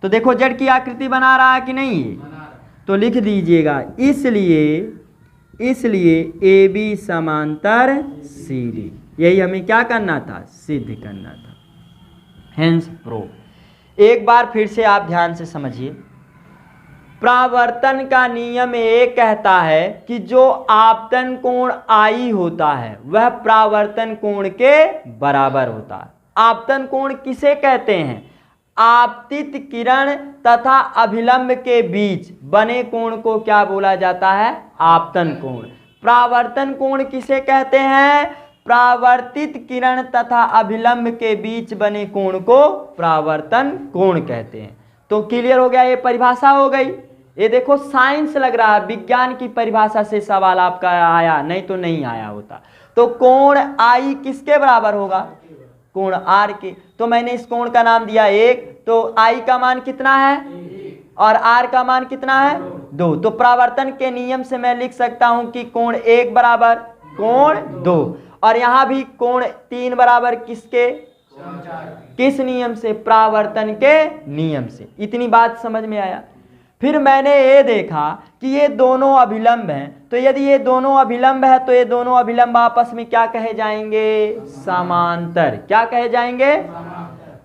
तो देखो जड़ की आकृति बना रहा है कि नहीं? तो लिख दीजिएगा इसलिए ए बी समांतर सी डी। यही हमें क्या करना था? सिद्ध करना था। Hence prove. एक बार फिर से आप ध्यान से समझिए। प्रावर्तन का नियम ये कहता है कि जो आपतन कोण आई होता है वह प्रावर्तन कोण के बराबर होता है। आपतन कोण किसे कहते हैं? आपतित किरण तथा अभिलंब के बीच बने कोण को क्या बोला जाता है? आपतन कोण। प्रावर्तन कोण किसे कहते हैं? प्रावर्तित किरण तथा अभिलंब के बीच बने कोण को प्रावर्तन कोण कहते हैं। तो क्लियर हो गया? ये परिभाषा हो गई। ये देखो साइंस लग रहा है, विज्ञान की परिभाषा से सवाल आपका आया, नहीं तो नहीं आया होता। तो कोण आई किसके बराबर होगा? कोण आर के। तो मैंने इस कोण का नाम दिया 1। तो आई का मान कितना है? और आर का मान कितना है 2। तो परावर्तन के नियम से मैं लिख सकता हूं कि कोण 1 बराबर कोण 2, और यहां भी कोण 3 बराबर किसके, किस नियम से, परावर्तन के नियम से। इतनी बात समझ में आया। फिर मैंने ये देखा कि ये दोनों अभिलंब हैं, तो यदि ये दोनों अभिलंब है तो ये दोनों अभिलंब आपस में क्या कहे जाएंगे, समांतर। क्या कहे जाएंगे,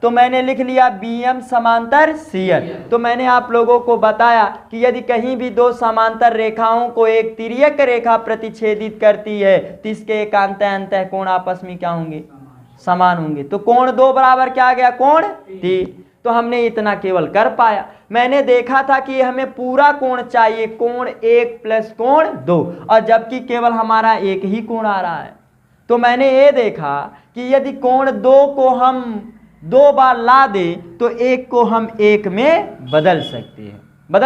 तो मैंने लिख लिया BM समांतर CL। तो मैंने आप लोगों को बताया कि यदि कहीं भी दो समांतर रेखाओं को एक तिर्यक रेखा प्रतिच्छेदित करती है तो इसके एकांत अंतः कोण आपस में क्या होंगे, समान होंगे। तो कोण 2 बराबर क्या आ गया, कोण 3। तो हमने इतना केवल कर पाया। मैंने देखा था कि हमें पूरा कोण चाहिए, कोण 1 प्लस कोण 2, और जबकि केवल हमारा एक ही कोण आ रहा है। तो मैंने ये देखा कि यदि कोण 2 को हम 2 बार ला दे तो 1 को हम 1 में बदल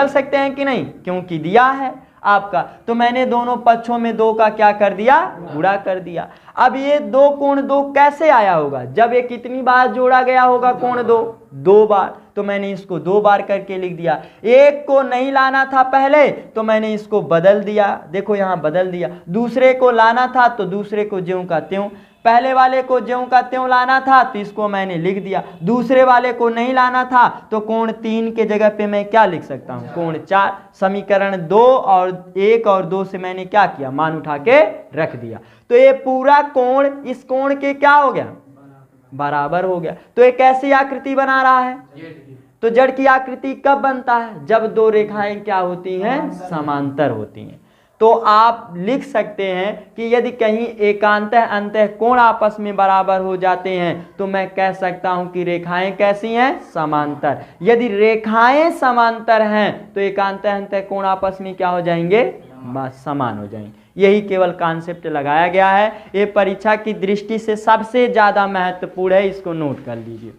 सकते हैं कि नहीं, क्योंकि दिया है आपका। तो मैंने दोनों पक्षों में 2 का क्या कर दिया, गुणा कर दिया। अब ये 2 कोण 2 कैसे आया होगा, जब ये कितनी बार जोड़ा गया होगा, कोण 2 बार। तो मैंने इसको 2 बार करके लिख दिया। एक को नहीं लाना था पहले तो मैंने इसको बदल दिया, देखो यहाँ बदल दिया। दूसरे को लाना था तो दूसरे को ज्यों का त्यों, पहले वाले को ज्यों का त्यों लाना था तो इसको मैंने लिख दिया। दूसरे वाले को नहीं लाना था तो कोण 3 के जगह पे मैं क्या लिख सकता हूँ, कोण 4। समीकरण 2 और 1 और 2 से मैंने क्या किया, मान उठा के रख दिया। तो ये पूरा कोण इस कोण के क्या हो गया, बराबर हो गया। तो ये कैसी आकृति बना रहा है, तो जड़ की आकृति कब बनता है, जब दो रेखाएं क्या होती हैं, समांतर होती हैं। तो आप लिख सकते हैं कि यदि कहीं एकांत अंतः कोण आपस में बराबर हो जाते हैं तो मैं कह सकता हूं कि रेखाएं कैसी हैं, समांतर। यदि रेखाएं समांतर हैं तो एकांत अंतः कोण आपस में क्या हो जाएंगे, समान हो जाएंगे। यही केवल कॉन्सेप्ट लगाया गया है। ये परीक्षा की दृष्टि से सबसे ज्यादा महत्वपूर्ण है, इसको नोट कर लीजिए।